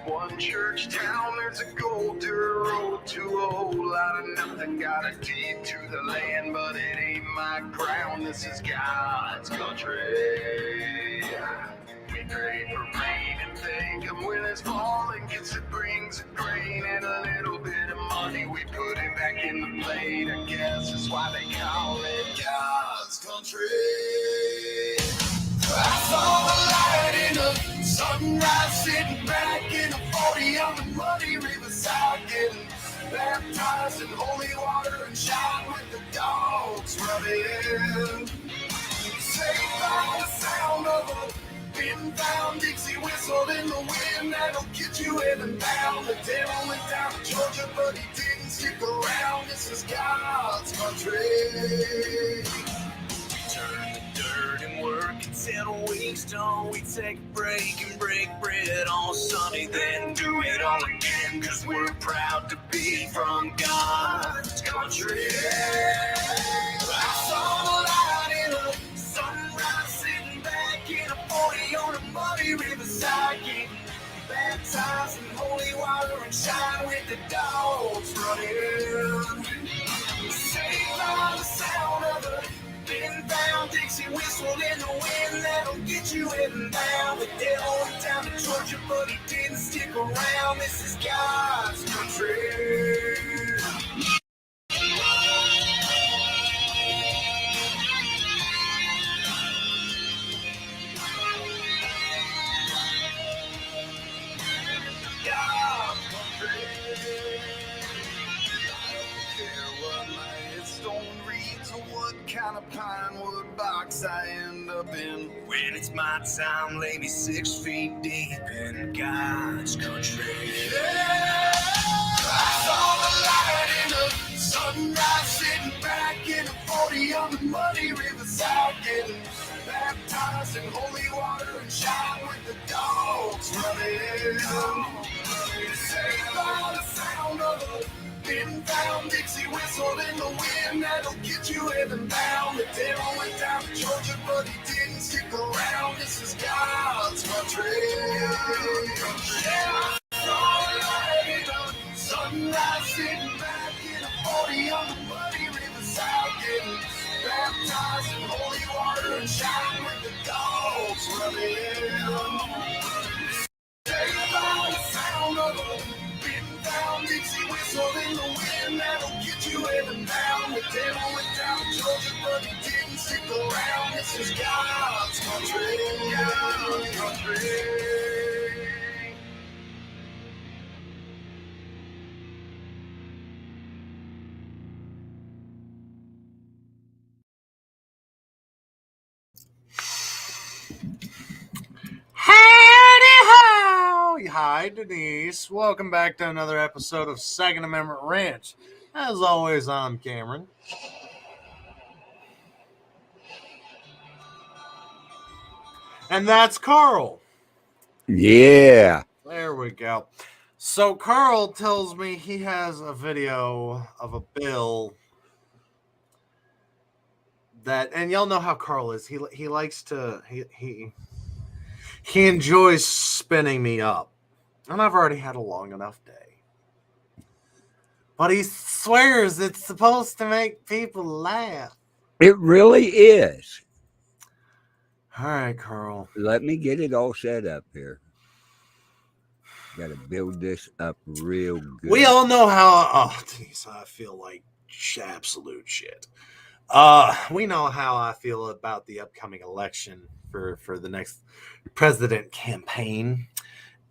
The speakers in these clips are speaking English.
one church town, there's a gold dirt road to a whole lot of nothing. Got a deed to the land, but it ain't my ground. This is God's country. We pray for rain and thank Him when it's falling. Gets it brings a grain and a little bit of money. We put it back in the plate. I guess that's why they call it God's country. I saw the light in a sunrise, sitting back in a 40 on the muddy riverside, getting baptized in holy water and shot with the dogs running. Saved by the sound of a pin down Dixie whistle in the wind that'll get you in and down. The devil went down to Georgia, but he didn't stick around. This is God's country. Turn the dirt and work and settle weeks. Don't we take a break and break bread on Sunday, then do it all again, cause we're proud to be from God's country. I saw the light in a sunrise, sitting back in a 40 on a muddy riverside, getting baptized in holy water and shine with the dogs running. Saved by the sound of a been down Dixie whistle in the wind that'll get you in and down. The devil went down to Georgia, but he didn't stick around. This is God's country. God's country. I don't care what my headstone reads or what kind of pine wood box I end up in. When it's my time, lay me 6 feet deep in God's country. Yeah. I saw the light in the sunrise, sitting back in a 40 on the muddy riverside, getting baptized in holy water and shine with the dogs running. Saved by the sound of a pin down Dixie whistle in the wind that'll get you in and down. The devil went down to Georgia, but he didn't stick around. This is God's country. Yeah. Sunrise, sitting back in a 40 on the muddy riverside, getting baptized in holy water and shine with the dogs running. Saved by the sound of a pin down Dixie whistle in the wind that'll get you in and down. The devil went down to Georgia, but he didn't stick around. This is God's country. God's country. Howdy ho! Hi, Denise. Welcome back to another episode of Second Amendment Ranch. As always, I'm Cameron. And that's Carl. Yeah. There we go. So Carl tells me he has a video of a bill that, and y'all know how Carl is. He likes to he enjoys spinning me up. And I've already had a long enough day. But he swears it's supposed to make people laugh. It really is. All right, Carl. Let me get it all set up here. Got to build this up real good. We all know how. Oh, geez, I feel like absolute shit. We know how I feel about the upcoming election for the next president campaign.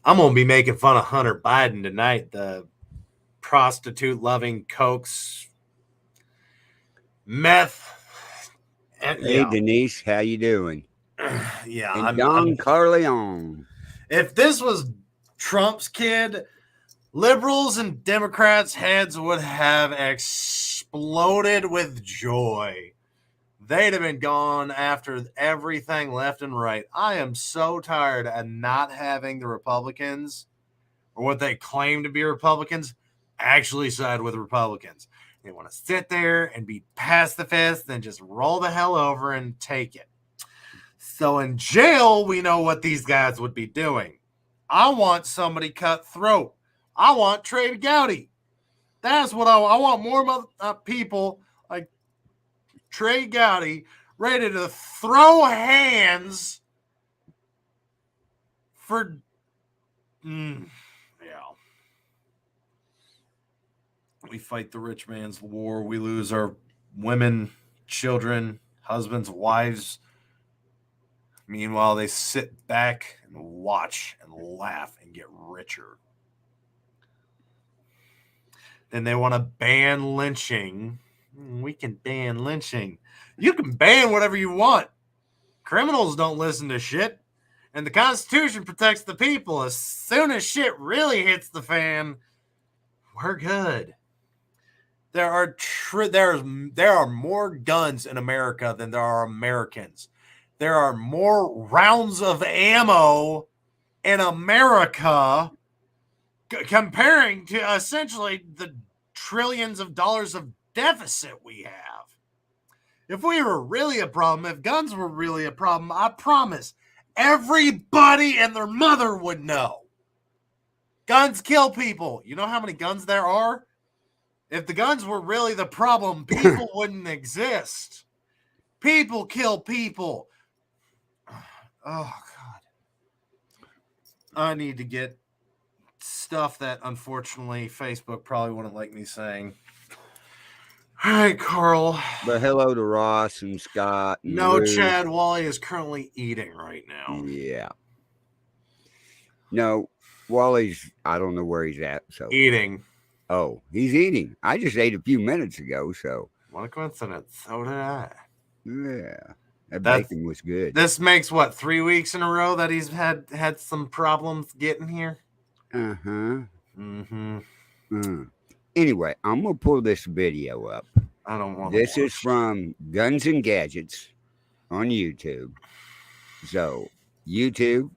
I'm gonna be making fun of Hunter Biden tonight, the prostitute-loving, cokes, meth. And, hey, Denise, how you doing? Yeah, and Don Corleone. If this was Trump's kid, liberals and Democrats' heads would have exploded with joy. They'd have been gone after everything left and right. I am so tired of not having the Republicans, or what they claim to be Republicans, actually side with Republicans. They want to sit there and be pacifist and just roll the hell over and take it. So in jail, we know what these guys would be doing. I want somebody cut throat. I want Trey Gowdy. That's what I want. More people like Trey Gowdy ready to throw hands for. Yeah. We fight the rich man's war. We lose our women, children, husbands, wives. Meanwhile, they sit back and watch and laugh and get richer. Then they want to ban lynching. We can ban lynching. You can ban whatever you want. Criminals don't listen to shit. And the Constitution protects the people. As soon as shit really hits the fan, we're good. There are more guns in America than there are Americans. There are more rounds of ammo in America comparing to essentially the trillions of dollars of deficit we have. If we were really a problem, if guns were really a problem, I promise everybody and their mother would know. Guns kill people. You know how many guns there are? If the guns were really the problem, people wouldn't exist. People kill people. Oh, God. I need to get stuff that, unfortunately, Facebook probably wouldn't like me saying. All right, Carl. But hello to Ross and Scott. And No, Ruth. Chad Wally is currently eating right now. Yeah. No, Wally's, I don't know where he's at. So Eating. Oh, he's eating. I just ate a few minutes ago, so. What a coincidence. So did I. Yeah. That That's- bacon was good. This makes, 3 weeks in a row that he's had some problems getting here? Uh-huh. Mm-hmm. Anyway, I'm going to pull this video up. I don't want This is from Guns and Gadgets on YouTube. So, YouTube,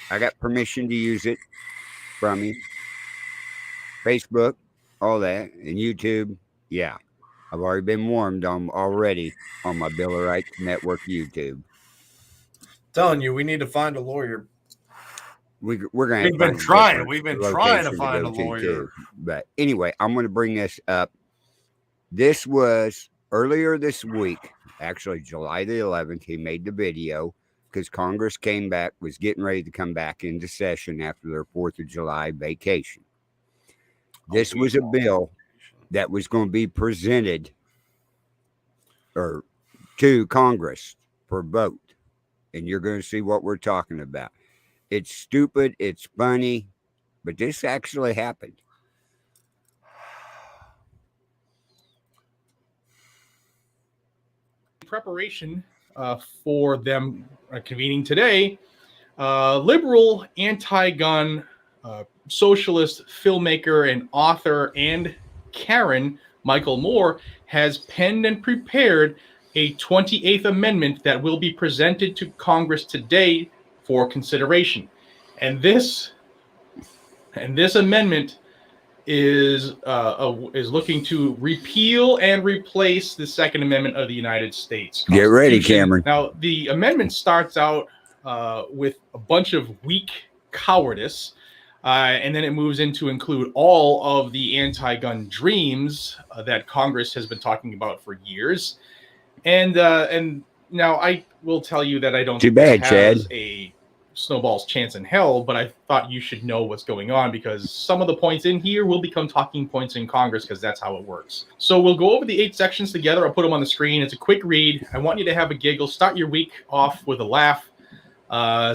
I got permission to use it from you. Facebook, all that. And YouTube, yeah. I've already been warned already on my Bill of Rights Network YouTube. telling you, we need to find a lawyer. We're going to We've been trying to find a lawyer. Too. But anyway, I'm going to bring this up. This was earlier this week, actually July the 11th. He made the video because Congress was getting ready to come back into session after their 4th of July vacation. This was a bill that was going to be presented to Congress for vote. And you're going to see what we're talking about. It's stupid. It's funny. But this actually happened. Preparation for them convening today, liberal anti-gun socialist filmmaker and author and Karen Michael Moore has penned and prepared a 28th Amendment that will be presented to Congress today for consideration. And this amendment is looking to repeal and replace the Second Amendment of the United States. Get ready, Cameron. Now, the amendment starts out with a bunch of weak cowardice, and then it moves into include all of the anti-gun dreams that Congress has been talking about for years. And now I will tell you that I don't Too think bad, this Chad. has a snowball's chance in hell, but I thought you should know what's going on because some of the points in here will become talking points in Congress because that's how it works. So we'll go over the 8 sections together. I'll put them on the screen. It's a quick read. I want you to have a giggle. Start your week off with a laugh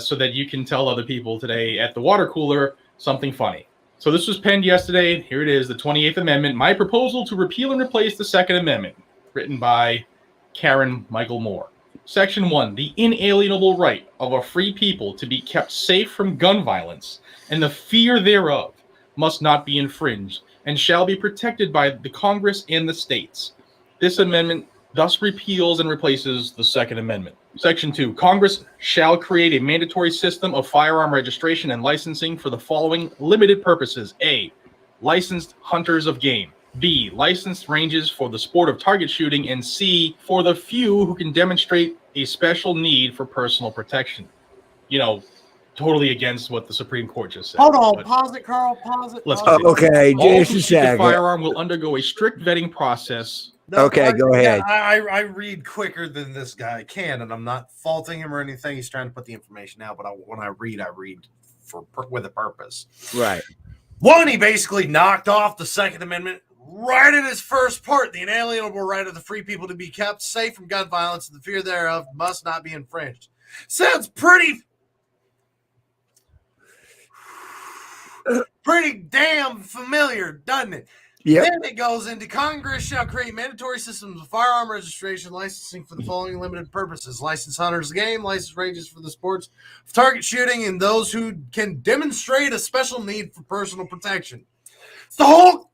so that you can tell other people today at the water cooler something funny. So this was penned yesterday. Here it is, the 28th Amendment. My proposal to repeal and replace the Second Amendment, written by Karen Michael Moore. Section 1, the inalienable right of a free people to be kept safe from gun violence and the fear thereof must not be infringed and shall be protected by the Congress and the states. This amendment thus repeals and replaces the Second Amendment. Section 2, Congress shall create a mandatory system of firearm registration and licensing for the following limited purposes. A, licensed hunters of game. B, licensed ranges for the sport of target shooting, and C, for the few who can demonstrate a special need for personal protection. You know, totally against what the Supreme Court just said. Hold on, but pause it, Carl. Pause it. Let's pause it. Okay, all just who a seek a second. firearm will undergo a strict vetting process. Okay, go ahead. I read quicker than this guy can, and I'm not faulting him or anything. He's trying to put the information out, but when I read with a purpose. Right. One, he basically knocked off the Second Amendment right in his first part. The inalienable right of the free people to be kept safe from gun violence and the fear thereof must not be infringed. Sounds pretty damn familiar, doesn't it? Yep. Then it goes into Congress shall create mandatory systems of firearm registration licensing for the following limited purposes. License hunters game, license ranges for the sports of target shooting, and those who can demonstrate a special need for personal protection. It's the whole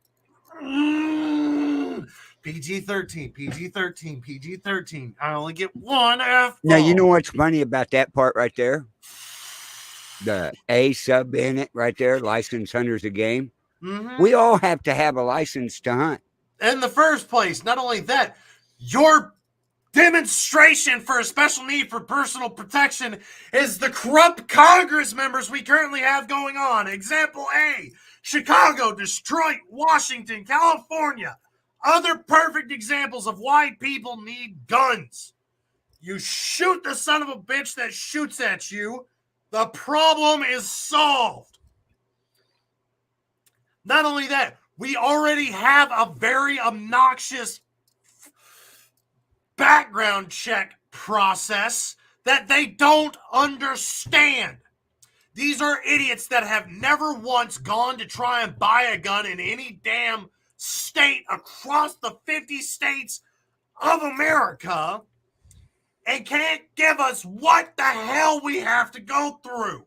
PG-13, PG-13, PG-13. I only get one F. Now, you know what's funny about that part right there? The A sub in it right there, license hunters a game. Mm-hmm. We all have to have a license to hunt. In the first place, not only that, your demonstration for a special need for personal protection is the corrupt Congress members we currently have going on. Example A, Chicago, Detroit, Washington, California. Other perfect examples of why people need guns. You shoot the son of a bitch that shoots at you, the problem is solved. Not only that, we already have a very obnoxious background check process that they don't understand. These are idiots that have never once gone to try and buy a gun in any damn state across the 50 states of America and can't give us what the hell we have to go through.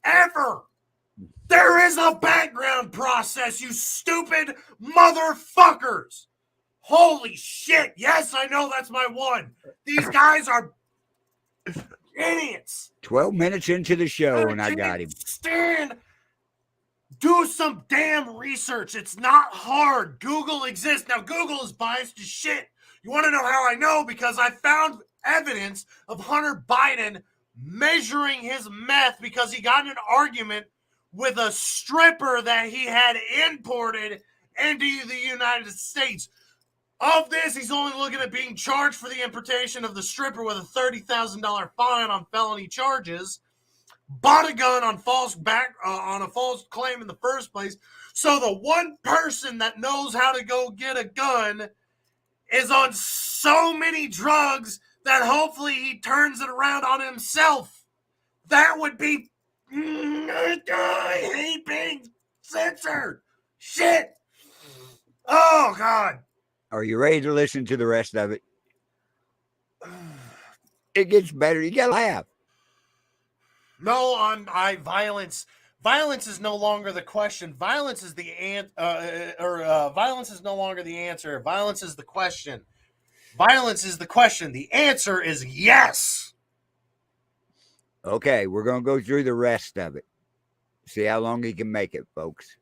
Ever. There is a background process, you stupid motherfuckers. Holy shit. Yes, I know that's my one. These guys are idiots. 12 minutes into the show and I got him. Stan, do some damn research. It's not hard. Google exists. Now, Google is biased as shit. You want to know how I know? Because I found evidence of Hunter Biden measuring his meth because he got in an argument with a stripper that he had imported into the United States. Of this, he's only looking at being charged for the importation of the stripper with a $30,000 fine on felony charges. Bought a gun on on a false claim in the first place. So the one person that knows how to go get a gun is on so many drugs that hopefully he turns it around on himself. That would be... I hate being censored. Shit. Oh, God. Are you ready to listen to the rest of it? It gets better. You gotta laugh. No, violence. Violence is no longer the question. Violence is the violence is no longer the answer. Violence is the question. Violence is the question. The answer is yes. Okay, we're gonna go through the rest of it. See how long he can make it, folks.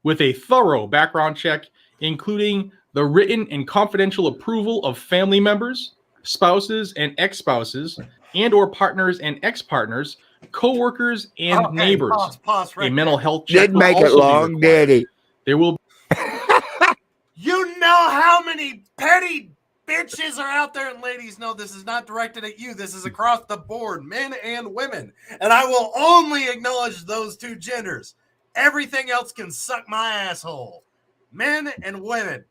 With a thorough background check, including the written and confidential approval of family members, spouses and ex-spouses, and or partners and ex-partners, co-workers and neighbors. Pause right a mental there. health check Didn't make it long, did he? There will You know how many petty bitches are out there, and ladies, no, this is not directed at you. This is across the board, men and women. And I will only acknowledge those two genders. Everything else can suck my asshole. Men and women.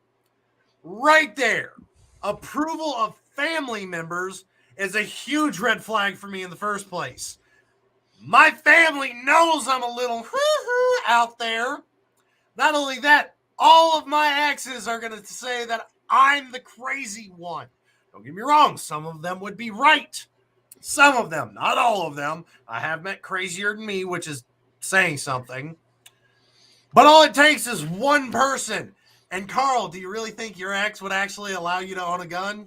Right there. Approval of family members is a huge red flag for me in the first place. My family knows I'm a little out there. Not only that, all of my exes are going to say that I'm the crazy one. Don't get me wrong. Some of them would be right. Some of them, not all of them. I have met crazier than me, which is saying something. But all it takes is one person. And Carl, do you really think your ex would actually allow you to own a gun?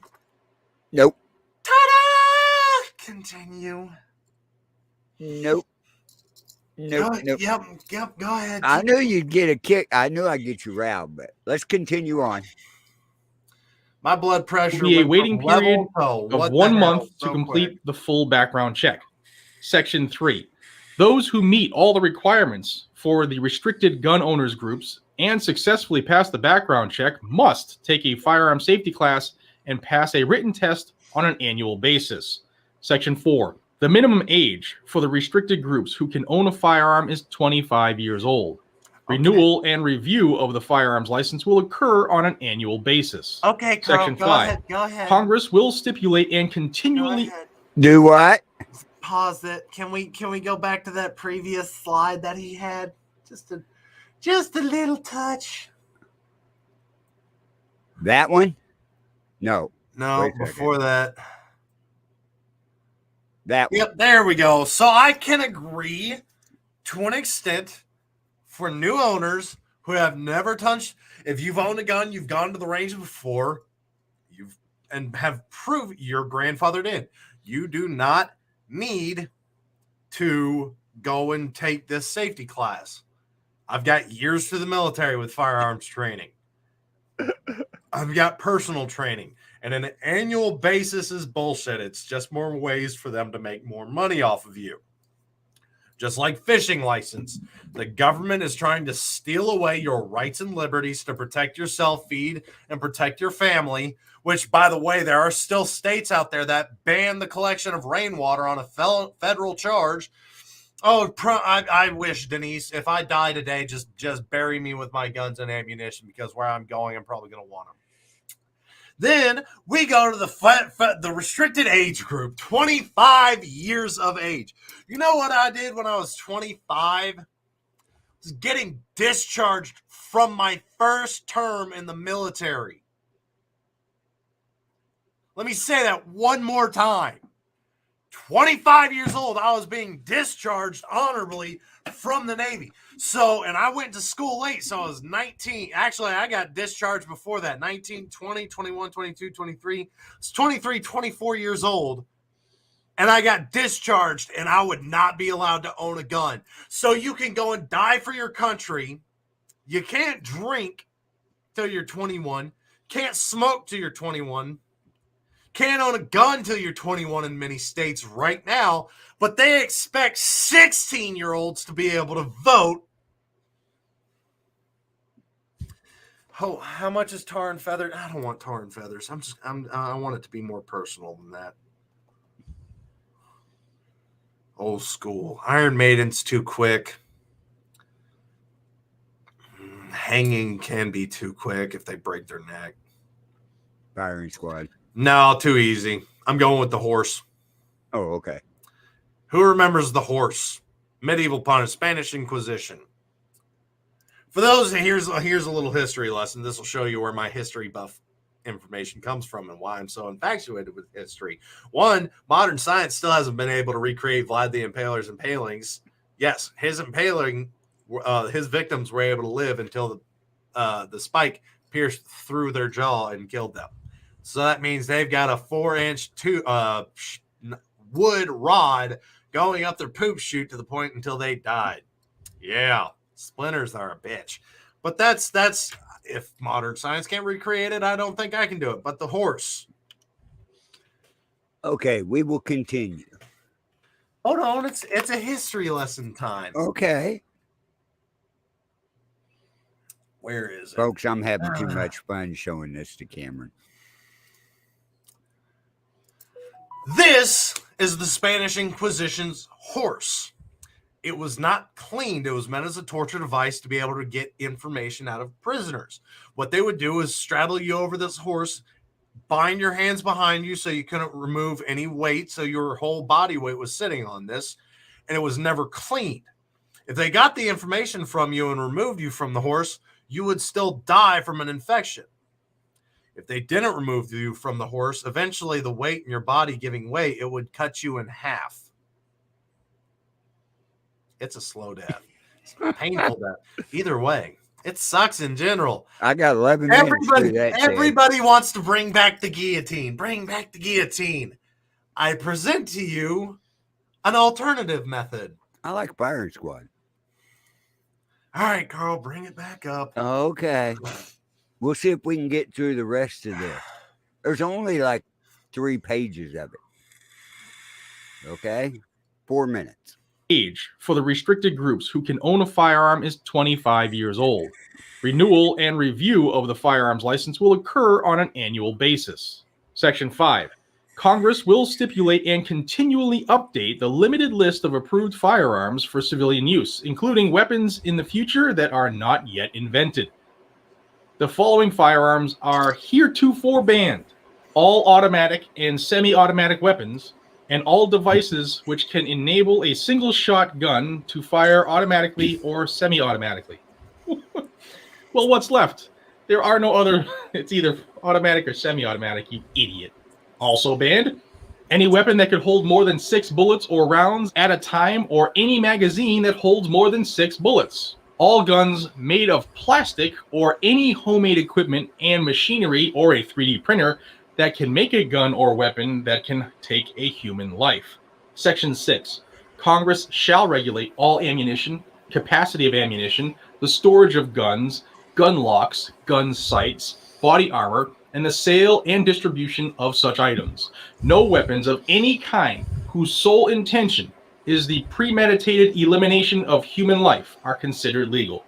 Nope. Ta-da! Continue. Nope. Nope. Nope. Yep. Go ahead. I knew you'd get a kick. I knew I'd get you riled, but let's continue on. My blood pressure will be a went waiting from level period to of what 1 the hell month to so complete quick. the full background check. Section 3. Those who meet all the requirements for the restricted gun owners groups and successfully pass the background check must take a firearm safety class and pass a written test on an annual basis. Section 4. The minimum age for the restricted groups who can own a firearm is 25 years old. Renewal and review of the firearms license will occur on an annual basis. Okay, Carl, Section go 5. ahead. Go ahead. Congress will stipulate and Go continually ahead. Do what? Pause it. Can we go back to that previous slide that he had? Just a little touch. That one? No. No, Wait a second. before that. That one. Yep, there we go. So I can agree to an extent for new owners who have never touched. If you've owned a gun, you've gone to the range before, and have proved you're grandfathered in. You do not need to go and take this safety class. I've got years through the military with firearms training. I've got personal training. And an annual basis is bullshit. It's just more ways for them to make more money off of you. Just like fishing license. The government is trying to steal away your rights and liberties to protect yourself, feed, and protect your family, which, by the way, there are still states out there that ban the collection of rainwater on a federal charge. Oh, I wish, Denise, if I die today, just bury me with my guns and ammunition, because where I'm going, I'm probably going to want them. Then we go to the restricted age group, 25 years of age. You know what I did when I was 25? I was getting discharged from my first term in the military. Let me say that one more time. 25 years old, I was being discharged honorably from the Navy. So, and I went to school late, so I was 19. Actually, I got discharged before that, 19, 20, 21, 22, 23. I was 23, 24 years old, and I got discharged, and I would not be allowed to own a gun. So you can go and die for your country. You can't drink till you're 21. Can't smoke till you're 21. Can't own a gun till you're 21 in many states right now, but they expect 16-year-olds to be able to vote. Oh, how much is tar and feathers? I don't want tar and feathers. I want it to be more personal than that. Old school. Iron Maiden's too quick. Hanging can be too quick if they break their neck. Firing squad. No, too easy. I'm going with the horse. Oh, okay. Who remembers the horse? Medieval pun, Spanish Inquisition. For those, here's a little history lesson. This will show you where my history buff information comes from and why I'm so infatuated with history. One, modern science still hasn't been able to recreate Vlad the Impaler's impalings. Yes, his impaling, his victims were able to live until the spike pierced through their jaw and killed them. So that means they've got a 4-inch wood rod going up their poop chute to the point until they died. Yeah, splinters are a bitch. But that's if modern science can't recreate it, I don't think I can do it. But the horse. Okay, we will continue. Hold on, it's a history lesson time. Okay. Where is it? Folks, I'm having too much fun showing this to Cameron. This is the Spanish Inquisition's horse. It was not cleaned. It was meant as a torture device to be able to get information out of prisoners. What they would do is straddle you over this horse, bind your hands behind you so you couldn't remove any weight, so your whole body weight was sitting on this, and it was never cleaned. If they got the information from you and removed you from the horse, you would still die from an infection. If they didn't remove you from the horse, eventually the weight in your body giving way, it would cut you in half. It's a slow death. It's a painful death. Either way, it sucks in general. I got 11 minutes to do that. Everybody wants to bring back the guillotine. Bring back the guillotine. I present to you an alternative method. I like firing squad. All right, Carl, bring it back up. Okay. We'll see if we can get through the rest of this. There's only like 3 pages of it. Okay? 4 minutes. age for the restricted groups who can own a firearm is 25 years old. Renewal and review of the firearms license will occur on an annual basis. Section 5. Congress will stipulate and continually update the limited list of approved firearms for civilian use, including weapons in the future that are not yet invented. The following firearms are heretofore banned: all automatic and semi-automatic weapons, and all devices which can enable a single-shot gun to fire automatically or semi-automatically. Well, what's left? There are no other. It's either automatic or semi-automatic, you idiot. Also banned: any weapon that could hold more than 6 bullets or rounds at a time, or any magazine that holds more than 6 bullets. All guns made of plastic or any homemade equipment and machinery or a 3D printer that can make a gun or weapon that can take a human life. Section 6. Congress shall regulate all ammunition, capacity of ammunition, the storage of guns, gun locks, gun sights, body armor, and the sale and distribution of such items. No weapons of any kind whose sole intention is the premeditated elimination of human life are considered legal.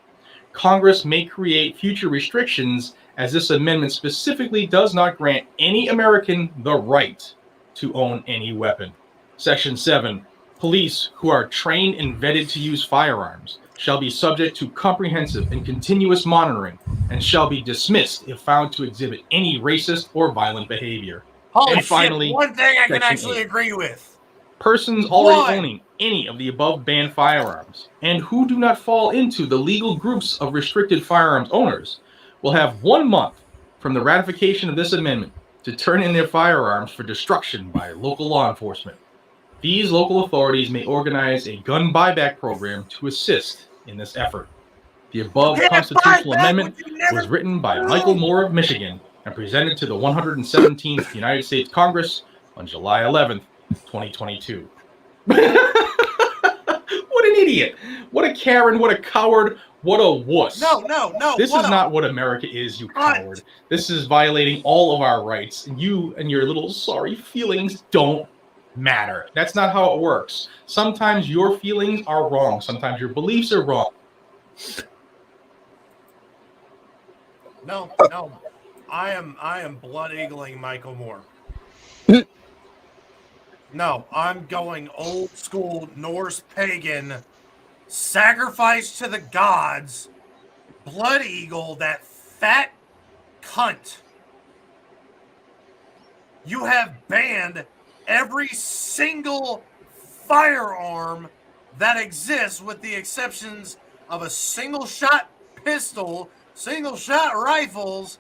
Congress may create future restrictions, as this amendment specifically does not grant any American the right to own any weapon. Section 7. Police who are trained and vetted to use firearms shall be subject to comprehensive and continuous monitoring and shall be dismissed if found to exhibit any racist or violent behavior. Holy And shit, finally, one thing I can Section actually 8. agree with. Persons already One. owning any of the above banned firearms and who do not fall into the legal groups of restricted firearms owners will have 1 month from the ratification of this amendment to turn in their firearms for destruction by local law enforcement. These local authorities may organize a gun buyback program to assist in this effort. The above Yeah, constitutional buyback, amendment would you never was written by Michael Moore of Michigan and presented to the 117th United States Congress on July 11th, 2022. What an idiot! What a Karen! What a coward! What a wuss! No. This what is a- not what America is, you What? coward. This is violating all of our rights. And you and your little sorry feelings don't matter. That's not how it works. Sometimes your feelings are wrong. Sometimes your beliefs are wrong. No. I am blood eagling Michael Moore. No, I'm going old school Norse pagan, sacrifice to the gods, blood eagle, that fat cunt. You have banned every single firearm that exists with the exceptions of a single shot pistol, single shot rifles,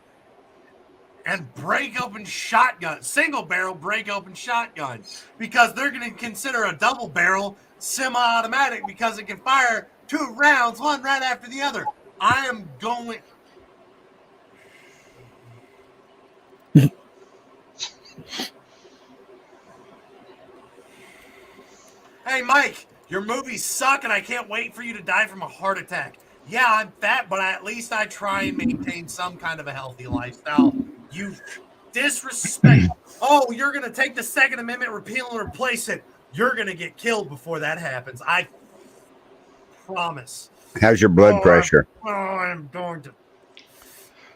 and break open shotgun, single barrel break open shotgun, because they're going to consider a double barrel semi-automatic because it can fire 2 rounds, one right after the other. I am going. Hey, Mike, your movies suck, and I can't wait for you to die from a heart attack. Yeah, I'm fat, but at least I try and maintain some kind of a healthy lifestyle. You disrespect. Oh, you're going to take the Second Amendment, repeal and replace it. You're going to get killed before that happens. I promise. How's your blood pressure? I'm going to.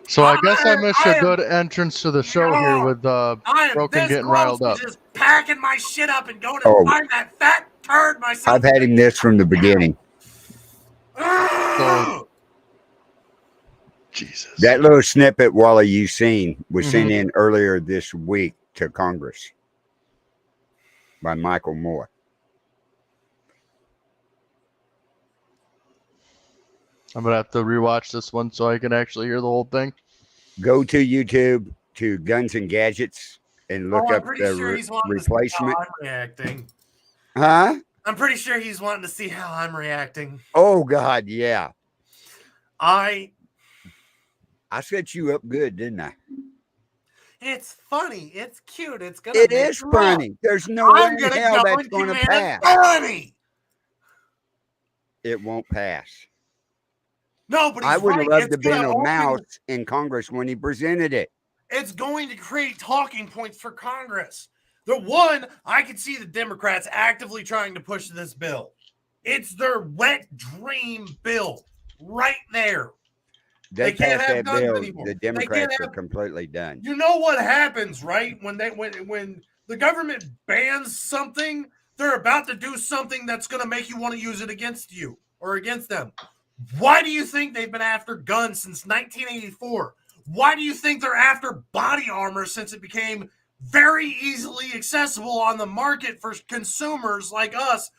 So I guess I missed I a am- good entrance to the show here with I am Broken this getting close riled to up. just packing my shit up and going to Oh. find that fat turd myself. I've had him this from the beginning. Ugh! Jesus. That little snippet, Wally, you seen was Mm-hmm. sent in earlier this week to Congress by Michael Moore. I'm gonna have to rewatch this one so I can actually hear the whole thing. Go to YouTube to Guns and Gadgets and look I'm up pretty the sure he's wanting to see replacement. how I'm reacting. Huh? I'm pretty sure he's wanting to see how I'm reacting. Oh God, yeah. I I set you up good, didn't I? It's funny. It's cute. It's gonna. It make is you laugh. funny. There's no way I'm in gonna hell go that's and going to give it pass. funny. It won't pass. No, but he's I would have right. loved It's to have been gonna a open- mouse in Congress when he presented it. It's going to create talking points for Congress. The one, I can see the Democrats actively trying to push this bill. It's their wet dream bill right there. They can't passed have that guns bill. anymore. The They can't Democrats are have- completely done. You know what happens, right? When the government bans something, they're about to do something that's going to make you want to use it against you or against them. Why do you think they've been after guns since 1984? Why do you think they're after body armor since it became very easily accessible on the market for consumers like us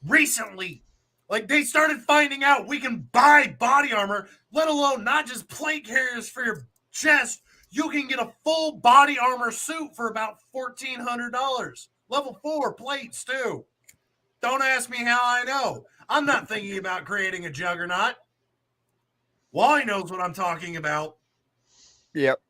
recently? Like, they started finding out we can buy body armor, let alone not just plate carriers for your chest. You can get a full body armor suit for about $1,400. Level 4 plates, too. Don't ask me how I know. I'm not thinking about creating a juggernaut. Wally knows what I'm talking about. Yep.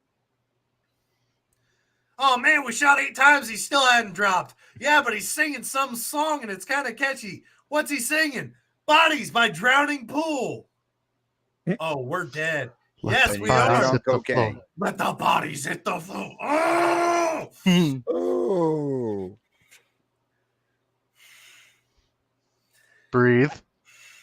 Oh, man, we shot 8 times. He still hadn't dropped. Yeah, but he's singing some song, and it's kind of catchy. What's he singing? Bodies by Drowning Pool. Oh, we're dead. Yes, the we bodies are. hit the Okay. floor. Let the bodies hit the floor. Oh! Oh. Breathe. I'm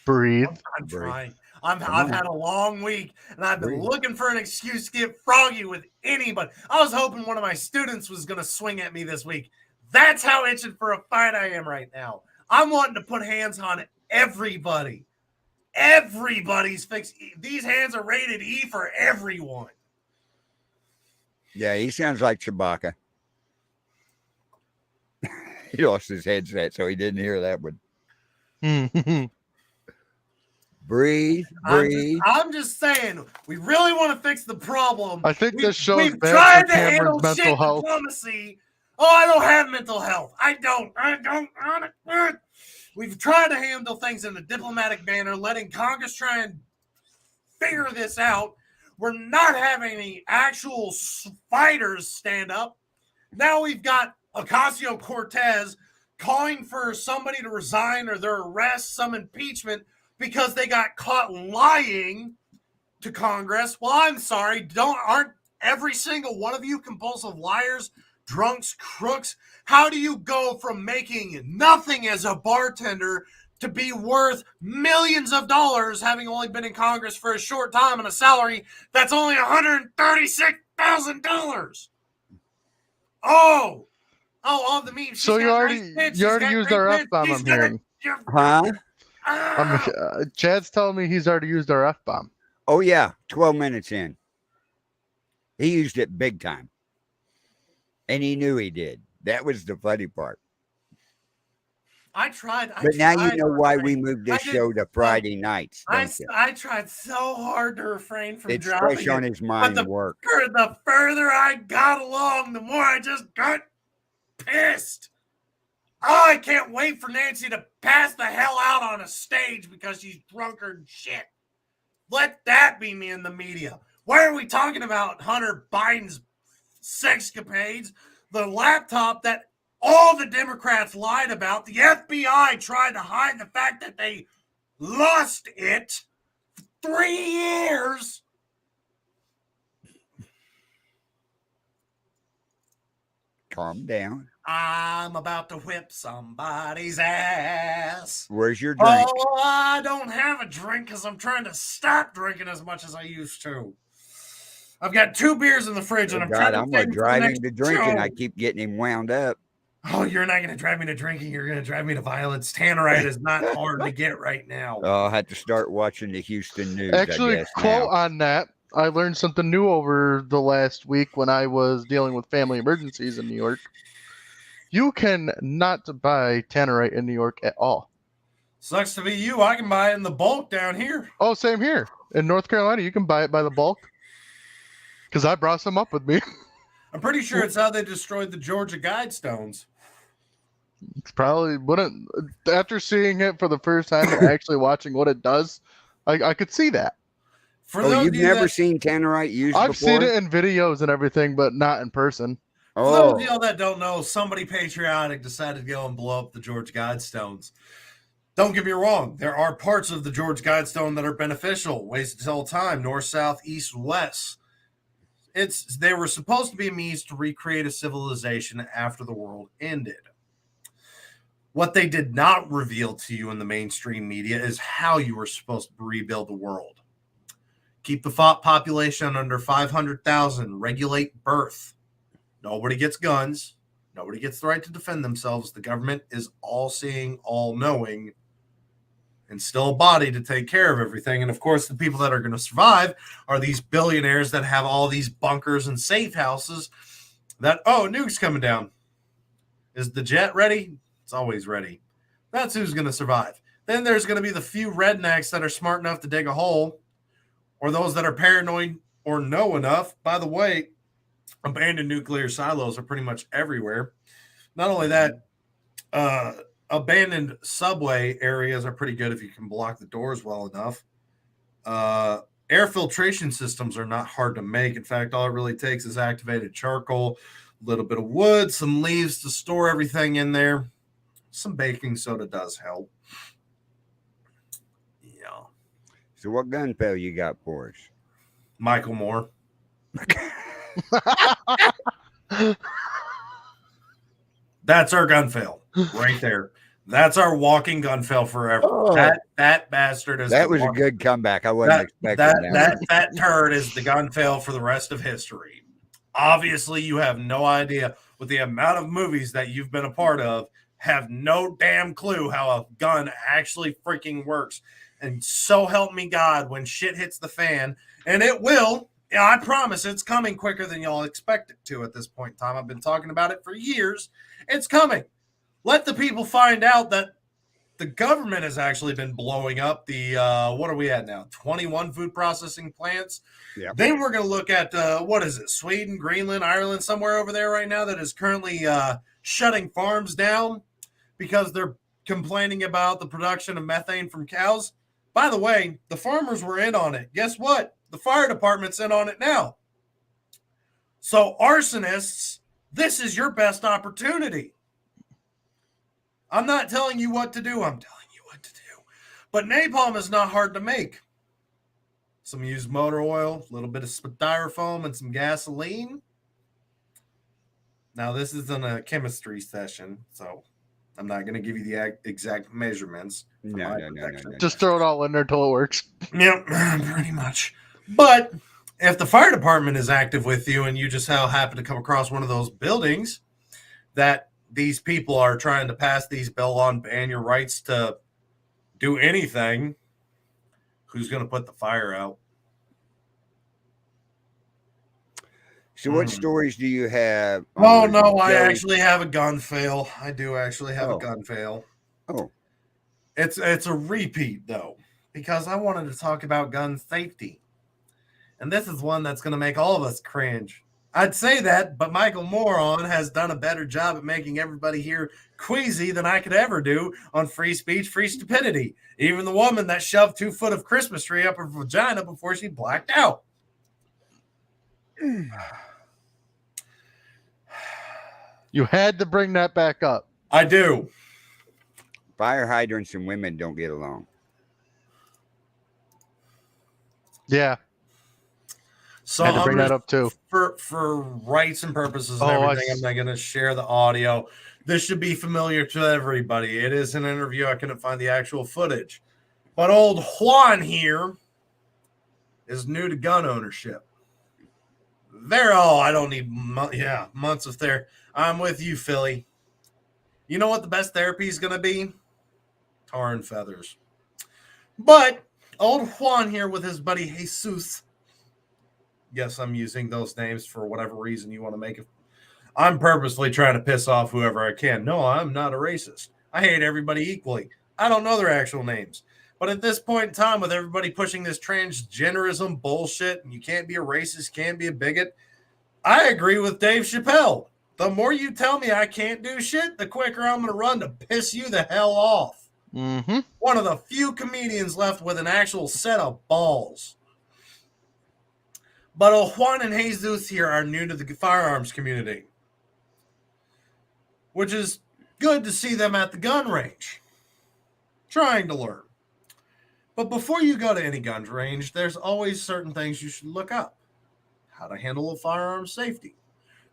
Breathe. trying. Come I've on. had a long week, and I've been Breathe. looking for an excuse to get froggy with anybody. I was hoping one of my students was going to swing at me this week. That's how itching for a fight I am right now. I'm wanting to put hands on everybody. Everybody's fixed. These hands are rated E for everyone. Yeah, he sounds like Chewbacca. He lost his headset, so he didn't hear that one. Breathe, breathe. I'm just saying, we really want to fix the problem. I think this shows We've bad tried for to handle Cameron's shit mental health. diplomacy. Oh, I don't have mental health. I don't. We've tried to handle things in a diplomatic manner, letting Congress try and figure this out. We're not having any actual fighters stand up. Now we've got Ocasio-Cortez calling for somebody to resign or their arrest, some impeachment, because they got caught lying to Congress. Well, I'm sorry. Aren't every single one of you compulsive liars, drunks, crooks? How do you go from making nothing as a bartender to be worth millions of dollars, having only been in Congress for a short time and a salary that's only $136,000? Oh, all the memes. So you already used our F-bomb, I'm hearing. Huh? Chad's telling me he's already used our F-bomb. Oh, yeah. 12 minutes in. He used it big time. And he knew he did. That was the funny part. I tried. But now you know why we moved this show to Friday nights, don't you? I tried so hard to refrain from It's dropping fresh on it, his mind but and work. the further I got along, the more I just got pissed. Oh, I can't wait for Nancy to pass the hell out on a stage because she's drunkard and shit. Let that be me in the media. Why are we talking about Hunter Biden's sexcapades? The laptop that all the Democrats lied about. The FBI tried to hide the fact that they lost it for 3 years. Calm down. I'm about to whip somebody's ass. Where's your drink? Oh, I don't have a drink because I'm trying to stop drinking as much as I used to. I've got 2 beers in the fridge, and I'm God, trying to I'm going save to for the drive him next to drinking. show. I keep getting him wound up. Oh, you're not going to drive me to drinking. You're going to drive me to violence. Tannerite is not hard to get right now. I'll have to start watching the Houston news. Actually, I guess, quote now. on that. I learned something new over the last week when I was dealing with family emergencies in New York. You can not buy Tannerite in New York at all. Sucks to be you. I can buy it in the bulk down here. Oh, same here. In North Carolina, you can buy it by the bulk. Because I brought some up with me. I'm pretty sure it's how they destroyed the Georgia Guidestones. It's probably wouldn't. After seeing it for the first time and actually watching what it does, I could see that. For Oh, those you've of you never that, seen Tannerite used I've before? seen it in videos and everything, but not in person. For those Oh, of y'all that don't know, somebody patriotic decided to go and blow up the George Guidestones. Don't get me wrong. There are parts of the George Guidestone that are beneficial. Ways to tell time, north, south, east, west. They were supposed to be a means to recreate a civilization after the world ended. What they did not reveal to you in the mainstream media is how you were supposed to rebuild the world. Keep the population under 500,000. Regulate birth. Nobody gets guns. Nobody gets the right to defend themselves. The government is all-seeing, all-knowing, and still a body to take care of everything. And, of course, the people that are going to survive are these billionaires that have all these bunkers and safe houses that, oh, nuke's coming down. Is the jet ready? It's always ready. That's who's going to survive. Then there's going to be the few rednecks that are smart enough to dig a hole, or those that are paranoid or know enough. By the way, abandoned nuclear silos are pretty much everywhere. Not only that, abandoned subway areas are pretty good if you can block the doors well enough. Air filtration systems are not hard to make. In fact, all it really takes is activated charcoal, a little bit of wood, some leaves to store everything in there. Some baking soda does help. Yeah. So what gun fail you got for us? Michael Moore. That's our gun fail right there. That's our walking gun fail forever. Oh. That bastard is. That was a good comeback. I wasn't expecting that fat turd is the gun fail for the rest of history. Obviously, you have no idea with the amount of movies that you've been a part of. Have no damn clue how a gun actually freaking works. And so help me God, when shit hits the fan, and it will. Yeah, I promise it's coming quicker than y'all expect it to at this point in time. I've been talking about it for years. It's coming. Let the people find out that the government has actually been blowing up the, what are we at now? 21 food processing plants. Yeah. Then we're going to look at, what is it? Sweden, Greenland, Ireland, somewhere over there right now that is currently shutting farms down because they're complaining about the production of methane from cows. By the way, the farmers were in on it. Guess what? The fire department's in on it now. So arsonists, this is your best opportunity. I'm not telling you what to do. I'm telling you what to do. But napalm is not hard to make. Some used motor oil, a little bit of styrofoam, and some gasoline. Now, this isn't a chemistry session, so I'm not going to give you the exact measurements. No. Just throw it all in there till it works. Yep, pretty much. But if the fire department is active with you and you just happen to come across one of those buildings that these people are trying to pass these bill on, ban your rights to do anything, who's going to put the fire out? So what stories do you have? Oh, no, I actually have a gun fail. I do actually have a gun fail. Oh. It's a repeat, though, because I wanted to talk about gun safety. And this is one that's going to make all of us cringe. I'd say that, but Michael Moron has done a better job at making everybody here queasy than I could ever do on free speech, free stupidity. Even the woman that shoved 2 foot of Christmas tree up her vagina before she blacked out. You had to bring that back up. I do. Fire hydrants and women don't get along. Yeah. So had to bring that up too. For rights and purposes and everything, I'm not going to share the audio. This should be familiar to everybody. It is an interview. I couldn't find the actual footage. But old Juan here is new to gun ownership. I don't need months of therapy. I'm with you, Philly. You know what the best therapy is going to be? Tar and feathers. But old Juan here with his buddy Jesus. Yes, I'm using those names for whatever reason you want to make it. I'm purposely trying to piss off whoever I can. No, I'm not a racist. I hate everybody equally. I don't know their actual names. But at this point in time, with everybody pushing this transgenderism bullshit, and you can't be a racist, can't be a bigot, I agree with Dave Chappelle. The more you tell me I can't do shit, the quicker I'm going to run to piss you the hell off. Mm-hmm. One of the few comedians left with an actual set of balls. But Juan and Jesus here are new to the firearms community, which is good to see them at the gun range, trying to learn. But before you go to any gun range, there's always certain things you should look up. How to handle a firearm safety.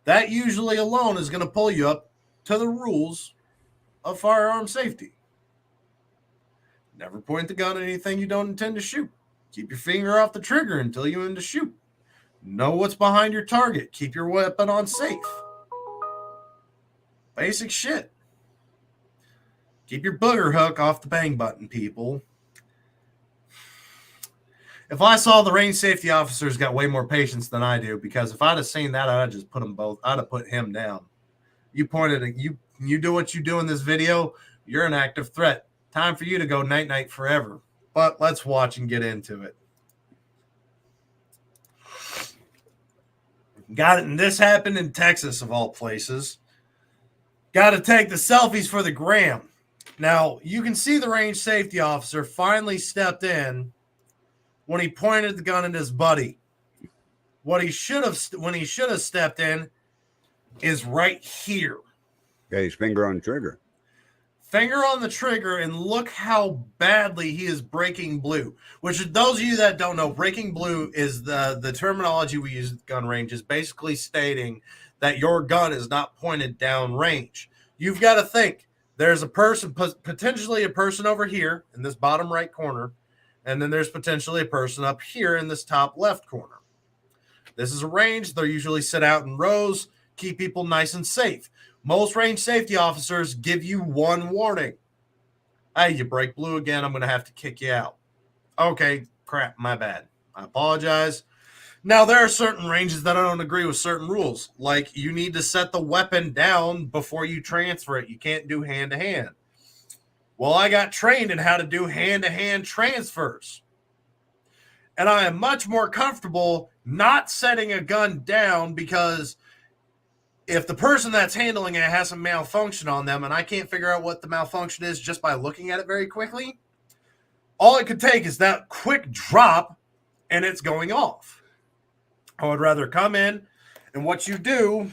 That usually alone is going to pull you up to the rules of firearm safety. Never point the gun at anything you don't intend to shoot. Keep your finger off the trigger until you end to shoot. Know what's behind your target. Keep your weapon on safe. Basic shit. Keep your booger hook off the bang button, people. If I saw the range safety officers got way more patience than I do, because if I'd have seen that, I'd have just put them both. I'd have put him down. You pointed at you do what you do in this video, you're an active threat. Time for you to go night-night forever. But let's watch and get into it. Got it, and this happened in Texas, of all places. Got to take the selfies for the gram. Now, you can see the range safety officer finally stepped in when he pointed the gun at his buddy. When he should have stepped in is right here. Got his finger on the trigger. Finger on the trigger, and look how badly he is breaking blue. Which, those of you that don't know, breaking blue is the terminology we use at gun range, is basically stating that your gun is not pointed down range. You've got to think, there's a person, potentially a person over here in this bottom right corner, and then there's potentially a person up here in this top left corner. This is a range. They're usually set out in rows, keep people nice and safe. Most range safety officers give you one warning. Hey, you break blue again, I'm going to have to kick you out. Okay, crap, my bad. I apologize. Now, there are certain ranges that I don't agree with certain rules. Like, you need to set the weapon down before you transfer it. You can't do hand-to-hand. Well, I got trained in how to do hand-to-hand transfers. And I am much more comfortable not setting a gun down, because if the person that's handling it has a malfunction on them and I can't figure out what the malfunction is just by looking at it very quickly, all it could take is that quick drop and it's going off. I would rather come in, and what you do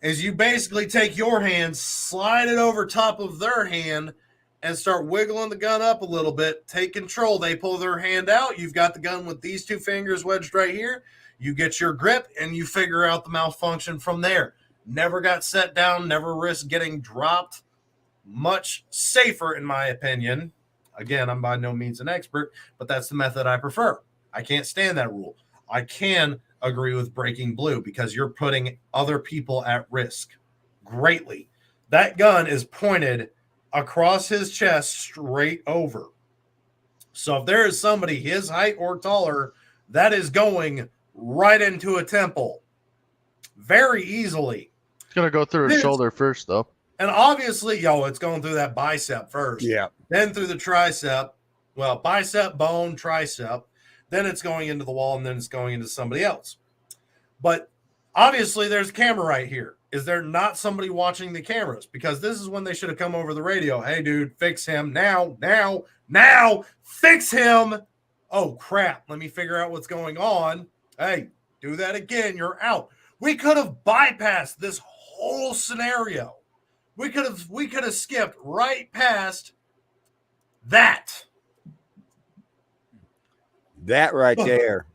is you basically take your hand, slide it over top of their hand, and start wiggling the gun up a little bit. Take control. They pull their hand out. You've got the gun with these two fingers wedged right here. You get your grip, and you figure out the malfunction from there. Never got set down, never risked getting dropped. Much safer, in my opinion. Again, I'm by no means an expert, but that's the method I prefer. I can't stand that rule. I can agree with breaking blue, because you're putting other people at risk greatly. That gun is pointed across his chest straight over. So if there is somebody his height or taller, that is going right into a temple very easily. It's going to go through his shoulder first, though. And obviously, it's going through that bicep first. Yeah. Then through the tricep. Well, bicep, bone, tricep. Then it's going into the wall, and then it's going into somebody else. But obviously, there's a camera right here. Is there not somebody watching the cameras? Because this is when they should have come over the radio. Hey, dude, fix him now, fix him. Oh, crap. Let me figure out what's going on. Hey, do that again. You're out. We could have bypassed this whole scenario. We could have skipped right past that. That right there,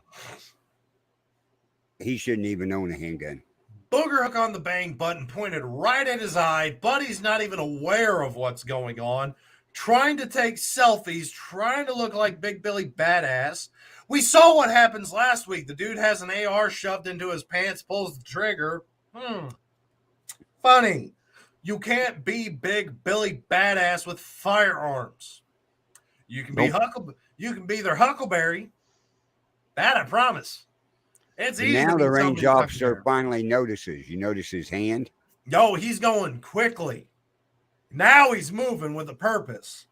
he shouldn't even own a handgun. Booger hook on the bang button pointed right at his eye. Buddy's not even aware of what's going on. Trying to take selfies, trying to look like Big Billy Badass. We saw what happens last week. The dude has an AR shoved into his pants, pulls the trigger. Funny. You can't be Big Billy Badass with firearms. You can be you can be their Huckleberry. That I promise. It's easy. Now to be the range somebody's officer Huckleberry. finally notices. You notice his hand? Yo, he's going quickly. Now he's moving with a purpose.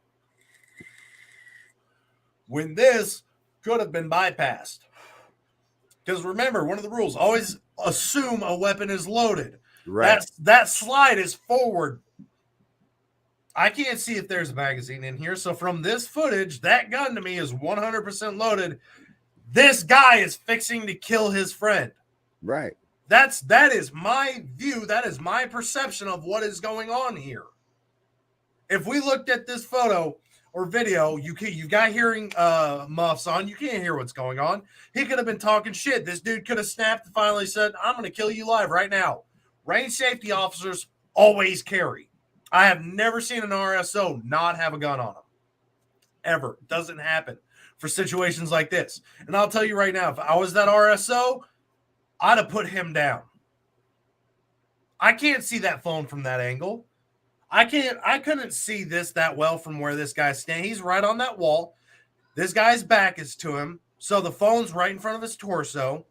When this could have been bypassed. Because remember, one of the rules, always assume a weapon is loaded. Right. That slide is forward. I can't see if there's a magazine in here. So from this footage, that gun to me is 100% loaded. This guy is fixing to kill his friend. Right. That is my view. That is my perception of what is going on here. If we looked at this photo or video, you got hearing muffs on. You can't hear what's going on. He could have been talking shit. This dude could have snapped and finally said, I'm going to kill you live right now. Range safety officers always carry. I have never seen an RSO not have a gun on him. Ever. Doesn't happen for situations like this. And I'll tell you right now, if I was that RSO, I'd have put him down. I can't see that phone from that angle. I couldn't see this that well from where this guy's standing. He's right on that wall. This guy's back is to him. So the phone's right in front of his torso.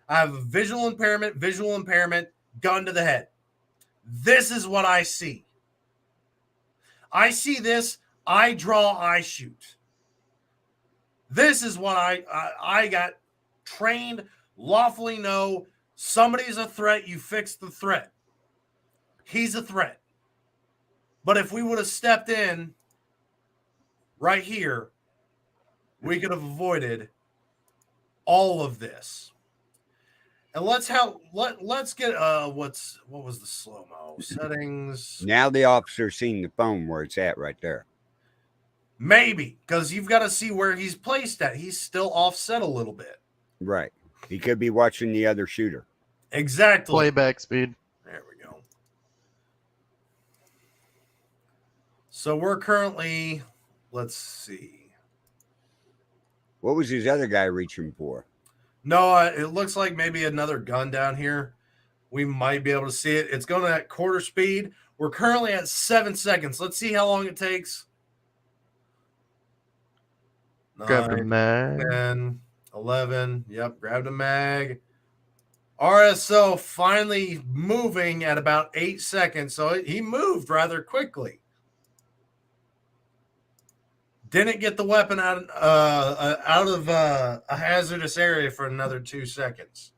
I have a visual impairment, gun to the head. This is what I see. I see this, I draw, I shoot. This is what I got trained, lawfully know. Somebody's a threat, you fix the threat. He's a threat. But if we would have stepped in right here, we could have avoided all of this. And let's get what was the slow-mo settings? Now the officer's seen the phone where it's at right there. Maybe, because you've got to see where he's placed at. He's still offset a little bit. Right. He could be watching the other shooter. Exactly. Playback speed. There we go. So we're currently, let's see. What was his other guy reaching for? No, it looks like maybe another gun down here. We might be able to see it. It's going at quarter speed. We're currently at 7 seconds. Let's see how long it takes. Grab the 9, mag. 10, 11. Yep, grabbed a mag. RSO finally moving at about 8 seconds. So he moved rather quickly. Didn't get the weapon out of a hazardous area for another 2 seconds.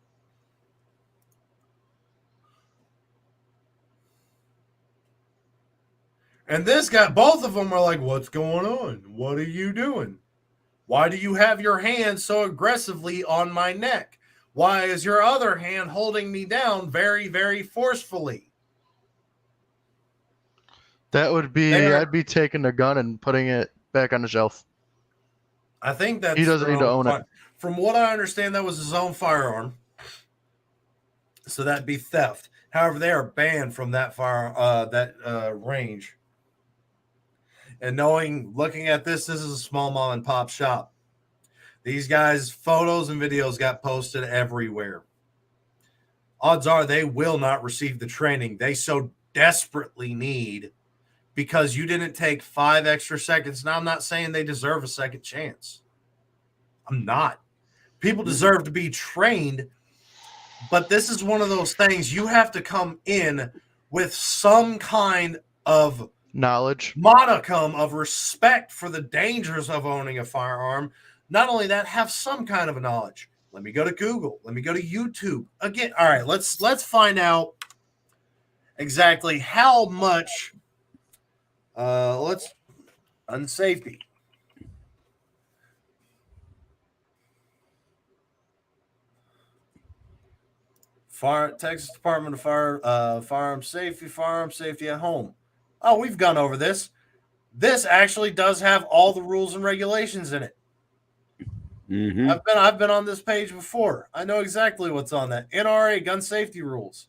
And this guy, both of them are like, what's going on? What are you doing? Why do you have your hand so aggressively on my neck? Why is your other hand holding me down very, very forcefully? That would be, I'd be taking the gun and putting it back on the shelf. I think that's He doesn't need to own it. From what I understand, that was his own firearm. So that'd be theft. However, they are banned from that range. And looking at this is a small mom and pop shop. These guys' photos and videos got posted everywhere. Odds are they will not receive the training they so desperately need because you didn't take 5 extra seconds. Now, I'm not saying they deserve a second chance. I'm not. People deserve to be trained, but this is one of those things you have to come in with some kind of knowledge, modicum of respect for the dangers of owning a firearm. Not only that, have some kind of a knowledge. Let me go to Google. Let me go to YouTube. Again, all right, let's find out exactly how much unsafety. Texas Department of Firearm Safety at home. Oh, we've gone over this. This actually does have all the rules and regulations in it. Mm-hmm. I've been on this page before. I know exactly what's on that. NRA gun safety rules.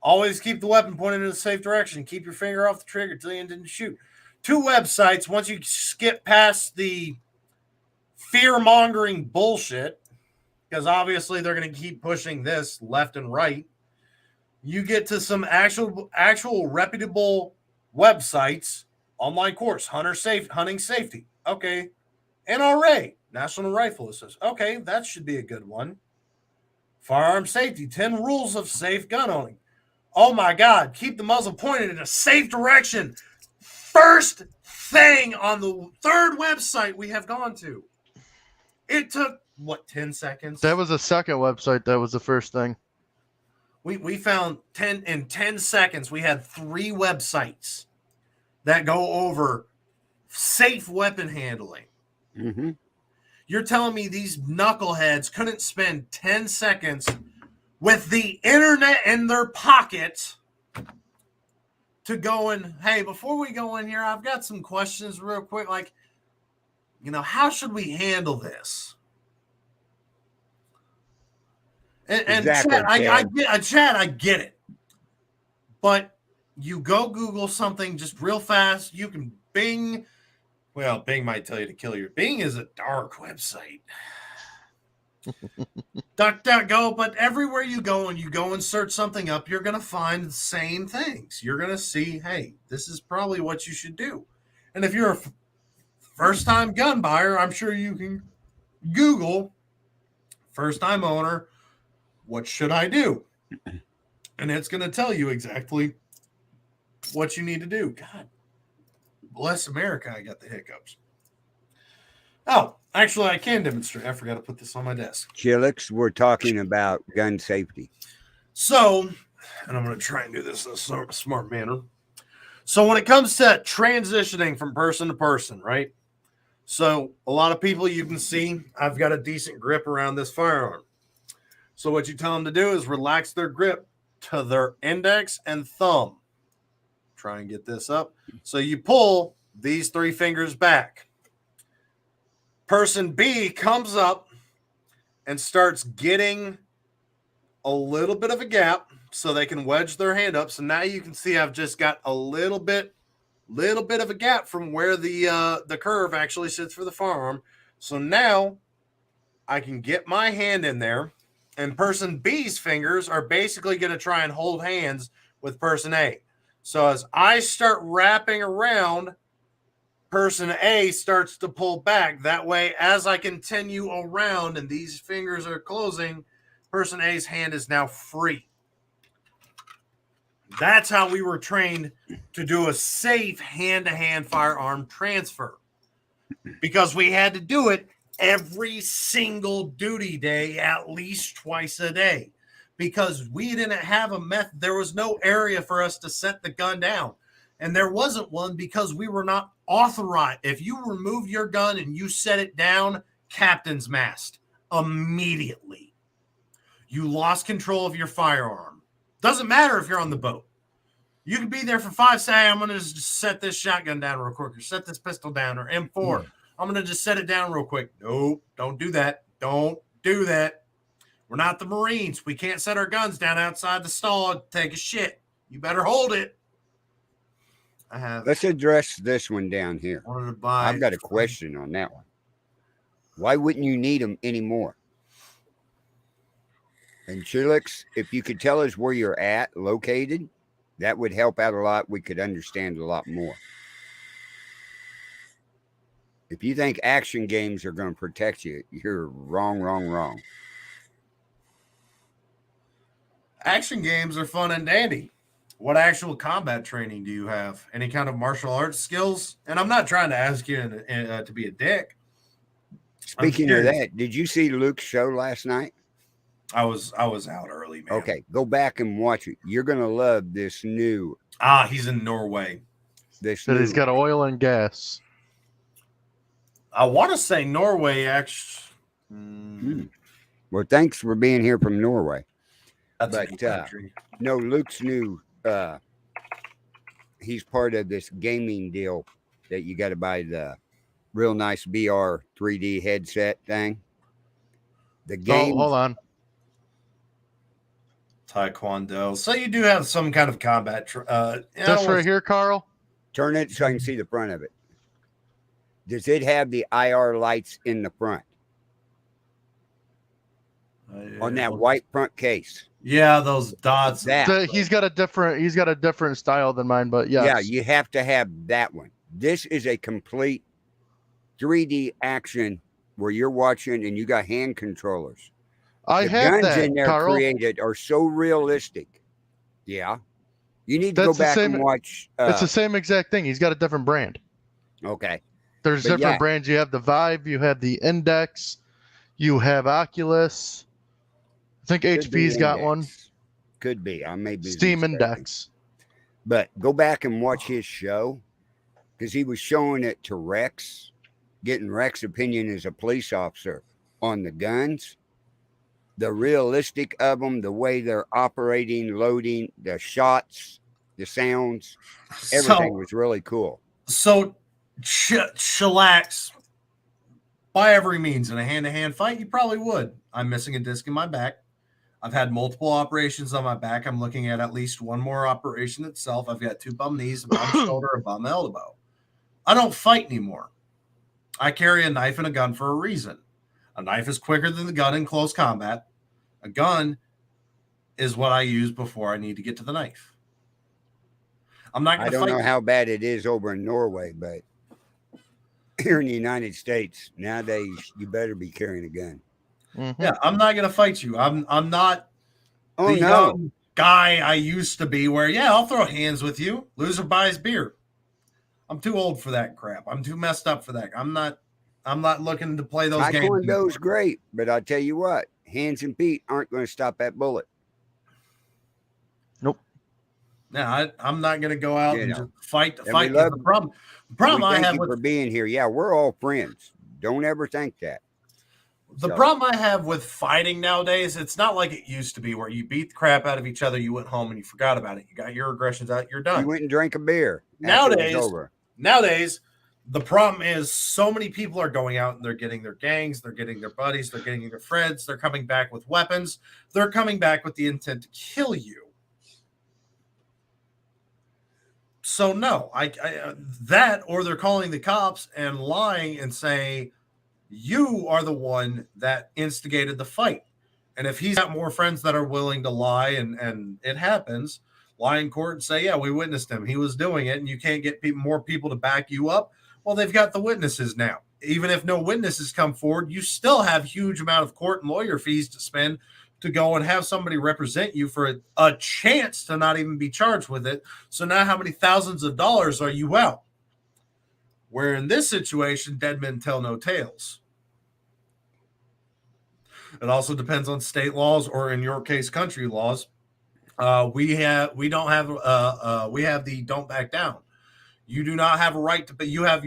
Always keep the weapon pointed in a safe direction. Keep your finger off the trigger till you didn't shoot. 2 websites. Once you skip past the fear-mongering bullshit, because obviously they're going to keep pushing this left and right, you get to some actual reputable websites. Online course, hunting safety. Okay. NRA, National Rifle Association. Okay, that should be a good one. Firearm safety, 10 rules of safe gun owning. Oh my God, keep the muzzle pointed in a safe direction. First thing on the 3rd website we have gone to. It took, 10 seconds? That was the second website. That was the first thing. We found 10 seconds. We had 3 websites that go over safe weapon handling. Mm-hmm. You're telling me these knuckleheads couldn't spend 10 seconds with the internet in their pocket to go and, hey, before we go in here, I've got some questions real quick. Like, how should we handle this? And exactly, Chad, I get it. But you go Google something just real fast. You can Bing. Well, Bing might tell you to kill your. Bing is a dark website. DuckDuckGo, but everywhere you go and you go and search something up, you're going to find the same things. You're going to see, hey, this is probably what you should do. And if you're a first-time gun buyer, I'm sure you can Google first-time owner, what should I do? And it's going to tell you exactly what you need to do. God bless America, I got the hiccups. Oh, actually, I can demonstrate. I forgot to put this on my desk. Chilix, we're talking about gun safety. So, and I'm going to try and do this in a smart manner. So, when it comes to transitioning from person to person, right? So, a lot of people you can see, I've got a decent grip around this firearm. So, what you tell them to do is relax their grip to their index and thumb. Try and get this up. So, you pull these 3 fingers back. Person B comes up and starts getting a little bit of a gap so they can wedge their hand up. So now you can see I've just got a little bit of a gap from where the curve actually sits for the firearm. So now I can get my hand in there, and person B's fingers are basically going to try and hold hands with person A. So as I start wrapping around, person A starts to pull back. That way, as I continue around and these fingers are closing, person A's hand is now free. That's how we were trained to do a safe hand-to-hand firearm transfer, because we had to do it every single duty day, at least twice a day, because we didn't have a method. There was no area for us to set the gun down. And there wasn't one because we were not authorized. If you remove your gun and you set it down, captain's mast immediately. You lost control of your firearm. Doesn't matter if you're on the boat. You could be there for 5 seconds. I'm going to just set this shotgun down real quick, or set this pistol down, or M4. I'm going to just set it down real quick. Nope, don't do that. Don't do that. We're not the Marines. We can't set our guns down outside the stall and take a shit. You better hold it. Let's address this one down here. I've got a question on that one. Why wouldn't you need them anymore? And Chilix, if you could tell us where you're located, that would help out a lot. We could understand a lot more. If you think action games are going to protect you, you're wrong. Action games are fun and dandy. What actual combat training do you have? Any kind of martial arts skills? And I'm not trying to ask you to be a dick. Speaking of that, did you see Luke's show last night? I was out early, man. Okay, go back and watch it. You're gonna love this new. He's in Norway. He's got oil and gas. I want to say Norway, actually. Well, thanks for being here from Norway. That's a good country. No, Luke's new. He's part of this gaming deal that you got to buy the real nice VR 3D headset thing. The game. Oh, hold on. Taekwondo. So you do have some kind of combat. This right here, Carl. Turn it so I can see the front of it. Does it have the IR lights in the front? On that white front case. Yeah, those dots. He's got a different style than mine, but yes. Yeah, you have to have that one. This is a complete 3D action where you're watching and you got hand controllers. The guns in there Carl. Created are so realistic. Yeah. You need to go back and watch. It's the same exact thing. He's got a different brand. Okay. There's different brands. You have the Vive, you have the Index, you have Oculus. I think HP's got one. Could be. I may be Steam Index. But go back and watch his show, because he was showing it to Rex, getting Rex's opinion as a police officer on the guns, the realistic of them, the way they're operating, loading, the shots, the sounds, everything was really cool. So, chillax. By every means, in a hand-to-hand fight, you probably would. I'm missing a disc in my back. I've had multiple operations on my back. I'm looking at least one more operation itself. I've got 2 bum knees, a bum shoulder, a bum elbow. I don't fight anymore. I carry a knife and a gun for a reason. A knife is quicker than the gun in close combat. A gun is what I use before I need to get to the knife. I'm not I going to don't fight. know how bad it is over in Norway, but here in the United States nowadays, you better be carrying a gun. Mhm. Yeah, I'm not going to fight you. I'm not Oh the no, young guy I used to be where, yeah, I'll throw hands with you. Loser buys beer. I'm too old for that crap. I'm too messed up for that. I'm not looking to play those games anymore. Taekwondo's great, but I'll tell you what, hands and feet aren't going to stop that bullet. Nope. Yeah, I'm not going to go out You and know. just fight to And fight. we love- The problem We I thank have you with for being here. Yeah, we're all friends. Don't ever think that. the So- problem I have with fighting nowadays, it's not like it used to be where you beat the crap out of each other, you went home and you forgot about it. You got your aggressions out, you're done. You went and drank a beer. after it was over. Nowadays, the problem is so many people are going out and they're getting their gangs, they're getting their buddies, they're getting their friends, they're coming back with weapons, they're coming back with the intent to kill you. So no, that or they're calling the cops and lying and saying you are the one that instigated the fight. And if he's got more friends that are willing to lie and it happens, lie in court and say, yeah, we witnessed him. He was doing it, and you can't get more people to back you up. Well, they've got the witnesses now. Even if no witnesses come forward, you still have a huge amount of court and lawyer fees to spend to go and have somebody represent you for a chance to not even be charged with it. So now how many thousands of dollars are you out? Where in this situation, dead men tell no tales. It also depends on state laws, or in your case, country laws. We have the don't back down. You do not have a right to, but you have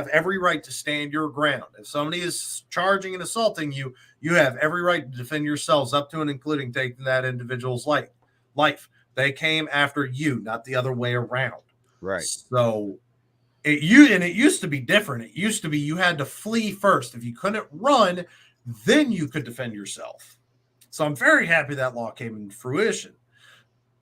every right to stand your ground. If somebody is charging and assaulting you, you have every right to defend yourselves up to and including taking that individual's life. They came after you, not the other way around. Right. So it used to be different. It used to be you had to flee first. If you couldn't run, then you could defend yourself. So I'm very happy that law came into fruition,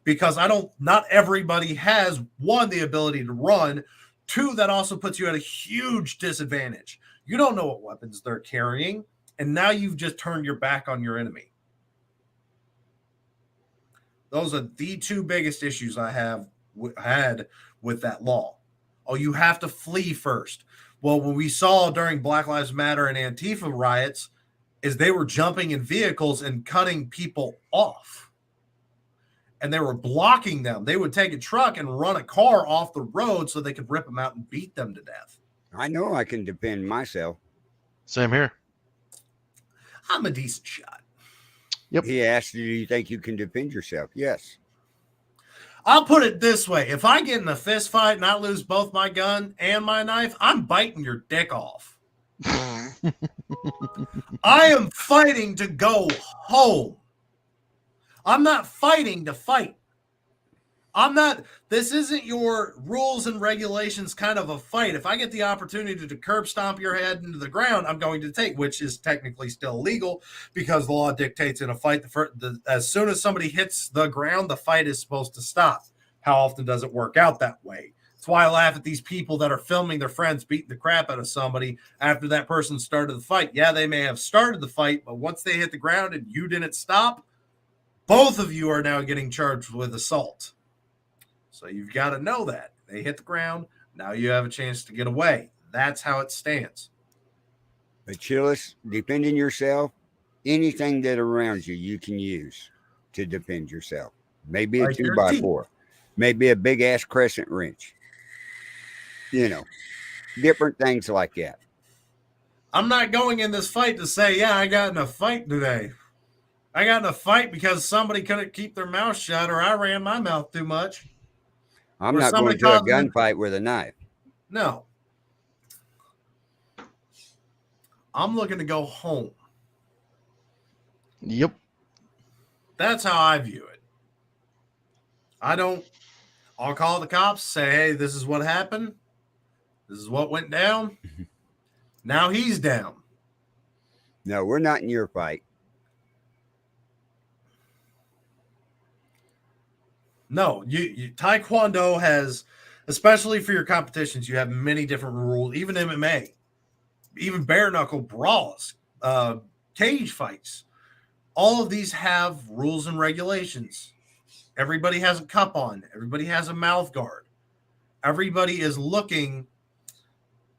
because not everybody has, one, the ability to run. Two, that also puts you at a huge disadvantage. You don't know what weapons they're carrying, and now you've just turned your back on your enemy. Those are the two biggest issues I had with that law. Oh, you have to flee first. Well, what we saw during Black Lives Matter and Antifa riots is they were jumping in vehicles and cutting people off. And they were blocking them. They would take a truck and run a car off the road so they could rip them out and beat them to death. I know I can defend myself. Same here. I'm a decent shot. Yep. He asked you, do you think you can defend yourself? Yes. I'll put it this way. If I get in a fist fight and I lose both my gun and my knife, I'm biting your dick off. I am fighting to go home. I'm not fighting to fight. This isn't your rules and regulations kind of a fight. If I get the opportunity to curb stomp your head into the ground, I'm going to take, which is technically still illegal because the law dictates in a fight, as soon as somebody hits the ground, the fight is supposed to stop. How often does it work out that way? That's why I laugh at these people that are filming their friends beating the crap out of somebody after that person started the fight. Yeah, they may have started the fight, but once they hit the ground and you didn't stop, both of you are now getting charged with assault. So you've got to know that. They hit the ground. Now you have a chance to get away. That's how it stands. But Chillis, defending yourself, anything that around you, you can use to defend yourself. Maybe a Like your 2x4. Maybe a big ass crescent wrench. Different things like that. I'm not going in this fight to say, yeah, I got in a fight today. I got in a fight because somebody couldn't keep their mouth shut or I ran my mouth too much. I'm Or not going somebody to a causing it- gunfight with a knife. No. I'm looking to go home. Yep. That's how I view it. I'll call the cops, say, hey, this is what happened. This is what went down. Now he's down. No, we're not in your fight. No, you Taekwondo has, especially for your competitions, you have many different rules. Even MMA, even bare knuckle brawls, cage fights. All of these have rules and regulations. Everybody has a cup on. Everybody has a mouth guard. Everybody is looking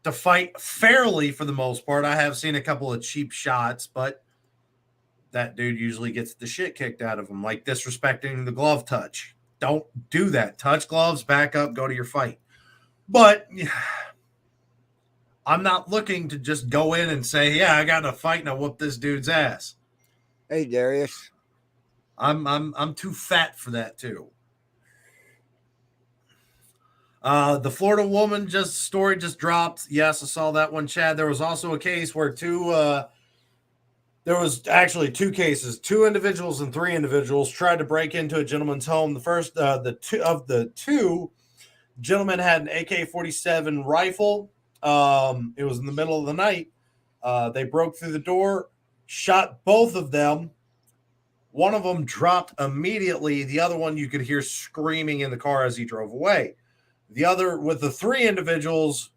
to fight fairly for the most part. I have seen a couple of cheap shots, but that dude usually gets the shit kicked out of him, like disrespecting the glove touch. Don't do that. Touch gloves, back up, go to your fight. But I'm not looking to just go in and say, yeah, I got in a fight and I whooped this dude's ass. Hey, Darius. I'm too fat for that too. The Florida woman story just dropped. Yes, I saw that one, Chad. There was also a case where there was actually two cases. 2 individuals and 3 individuals tried to break into a gentleman's home. The first, the two gentlemen had an AK-47 rifle. It was in the middle of the night. They broke through the door, shot both of them. One of them dropped immediately. The other one you could hear screaming in the car as he drove away. The other, with the 3 individuals,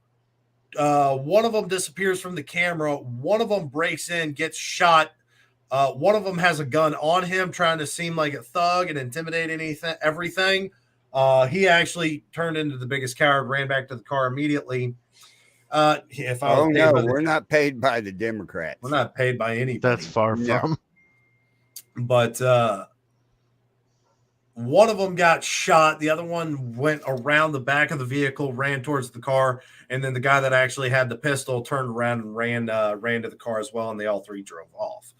one of them disappears from the camera. One of them breaks in, gets shot. One of them has a gun on him, trying to seem like a thug and intimidate everything. He actually turned into the biggest coward, ran back to the car immediately. We're not paid by the Democrats. We're not paid by anybody. That's far from. But one of them got shot. The other one went around the back of the vehicle, ran towards the car, and then the guy that actually had the pistol turned around and ran to the car as well, and they all 3 drove off.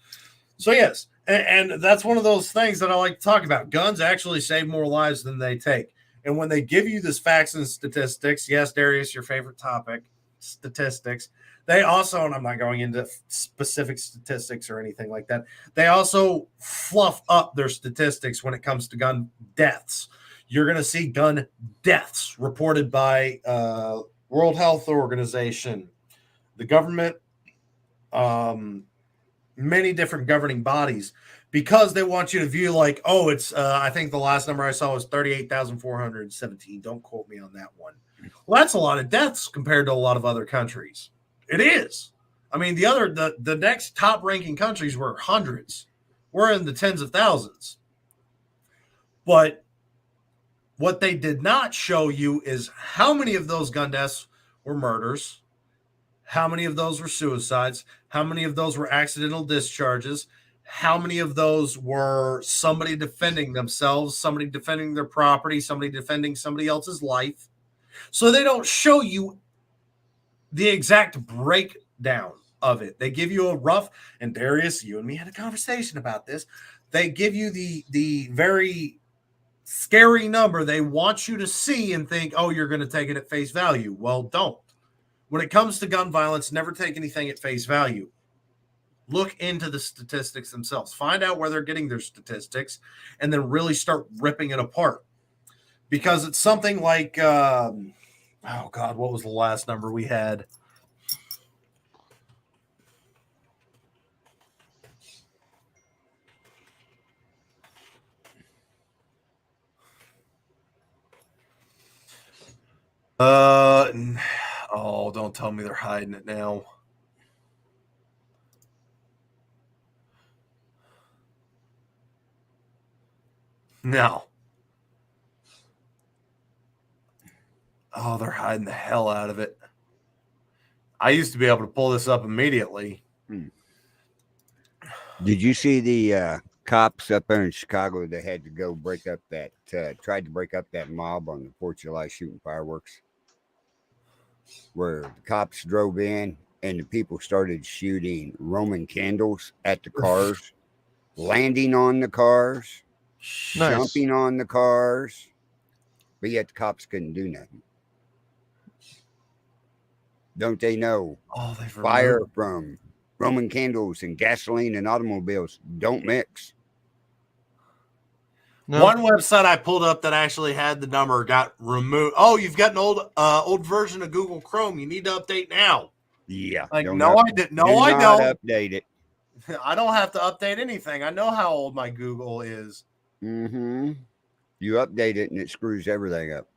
So yes, and that's one of those things that I like to talk about. Guns actually save more lives than they take. And when they give you this facts and statistics, yes, Darius, your favorite topic, statistics, they also, and I'm not going into specific statistics or anything like that, they also fluff up their statistics when it comes to gun deaths. You're going to see gun deaths reported by World Health Organization, the government, many different governing bodies, because they want you to view like, oh, it's, I think the last number I saw was 38,417. Don't quote me on that one. Well, that's a lot of deaths compared to a lot of other countries. It is. I mean, the next top ranking countries were hundreds. We're in the tens of thousands. But what they did not show you is how many of those gun deaths were murders, how many of those were suicides, how many of those were accidental discharges, how many of those were somebody defending themselves, somebody defending their property, somebody defending somebody else's life. So they don't show you the exact breakdown of it. They give you a rough, and Darius, you and me had a conversation about this. They give you the very scary number they want you to see and think, oh, you're going to take it at face value. Well, don't. When it comes to gun violence, never take anything at face value. Look into the statistics themselves. Find out where they're getting their statistics and then really start ripping it apart. Because it's something like, oh, God, what was the last number we had? Oh, don't tell me they're hiding it now. No. Oh, they're hiding the hell out of it. I used to be able to pull this up immediately. Did you see the cops up there in Chicago that had to go break up that, tried to break up that mob on the 4th of July shooting fireworks? Where the cops drove in and the people started shooting Roman candles at the cars, landing on the cars, jumping on the cars, but yet the cops couldn't do nothing. Don't they know fire from Roman candles and gasoline and automobiles don't mix? No. One website I pulled up that actually had the number got removed. Oh, you've got an old version of Google Chrome. You need to update now. Yeah. Like, no, I didn't. No, I don't don't. Update it. I don't have to update anything. I know how old my Google is. Mm-hmm. You update it and it screws everything up.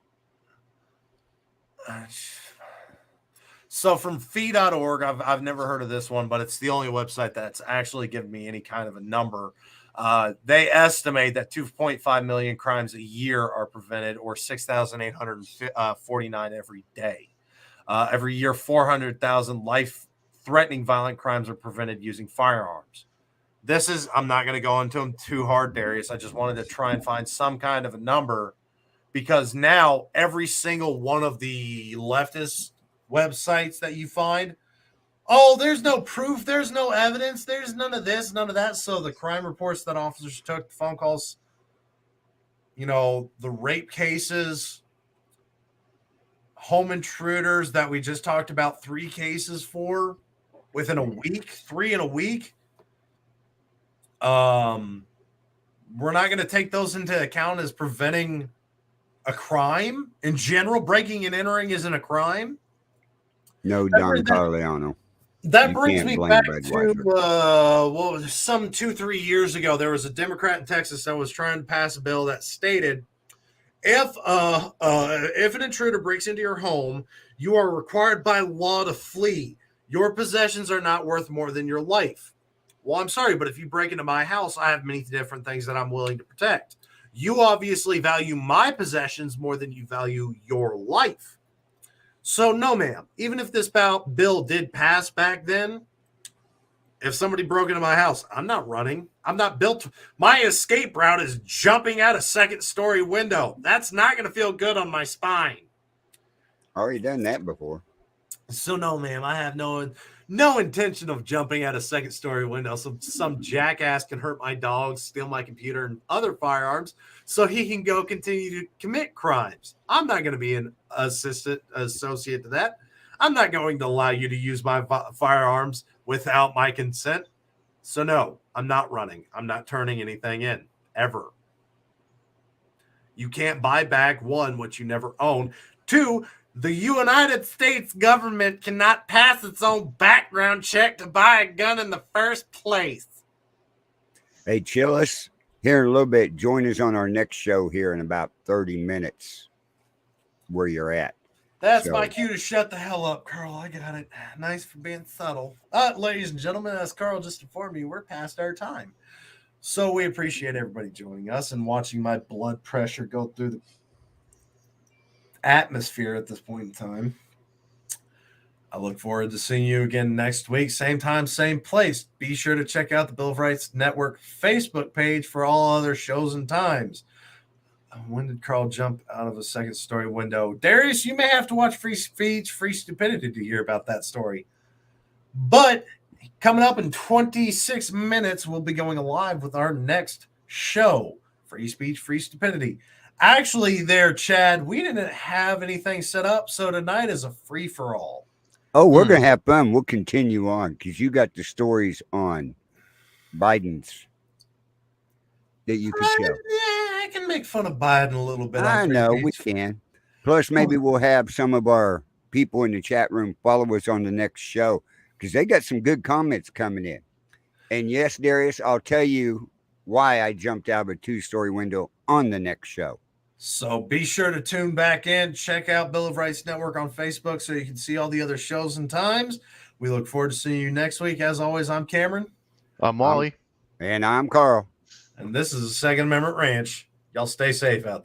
So from fee.org, I've never heard of this one, but it's the only website that's actually given me any kind of a number. They estimate that 2.5 million crimes a year are prevented, or 6,849 every day. Every year, 400,000 life-threatening violent crimes are prevented using firearms. I'm not going to go into them too hard, Darius. I just wanted to try and find some kind of a number, because now every single one of the leftist websites that you find, oh, there's no proof, there's no evidence, there's none of this, none of that. So the crime reports that officers took, the phone calls, the rape cases, home intruders that we just talked about 3 cases for within a week, 3 in a week. We're not going to take those into account as preventing a crime in general. Breaking and entering isn't a crime. No, Don Corleone. That You brings can't me blame back Budweiser. to some 2-3 years ago. There was a Democrat in Texas that was trying to pass a bill that stated, if an intruder breaks into your home, you are required by law to flee. Your possessions are not worth more than your life. Well, I'm sorry, but if you break into my house, I have many different things that I'm willing to protect. You obviously value my possessions more than you value your life. So no, ma'am. Even if this bill did pass back then, if somebody broke into my house, I'm not running. I'm not built. My escape route is jumping out a second-story window. That's not going to feel good on my spine. Already done that before. So no, ma'am. I have no intention of jumping out a second-story window. So some jackass can hurt my dogs, steal my computer and other firearms, so he can go continue to commit crimes. I'm not going to be an associate to that. I'm not going to allow you to use my firearms without my consent. So no, I'm not running. I'm not turning anything in, ever. You can't buy back, 1, what you never owned. 2, the United States government cannot pass its own background check to buy a gun in the first place. Hey, Chillis, here in a little bit, join us on our next show here in about 30 minutes where you're at. That's my cue to shut the hell up, Carl. I got it. Nice for being subtle. Ladies and gentlemen, as Carl just informed you, we're past our time. So we appreciate everybody joining us and watching my blood pressure go through the atmosphere at this point in time. I look forward to seeing you again next week. Same time, same place. Be sure to check out the Bill of Rights Network Facebook page for all other shows and times. When did Carl jump out of a second-story window? Darius, you may have to watch Free Speech, Free Stupidity to hear about that story. But coming up in 26 minutes, we'll be going live with our next show, Free Speech, Free Stupidity. Actually, there, Chad, we didn't have anything set up, so tonight is a free-for-all. Oh, we're going to have fun. We'll continue on because you got the stories on Biden's that you can show. Yeah, I can make fun of Biden a little bit. I know we can. Plus, maybe we'll have some of our people in the chat room follow us on the next show because they got some good comments coming in. And yes, Darius, I'll tell you why I jumped out of a 2-story window on the next show. So be sure to tune back in. Check out Bill of Rights Network on Facebook so you can see all the other shows and times. We look forward to seeing you next week. As always, I'm Cameron. I'm Wally. And I'm Carl. And this is the Second Amendment Ranch. Y'all stay safe out there.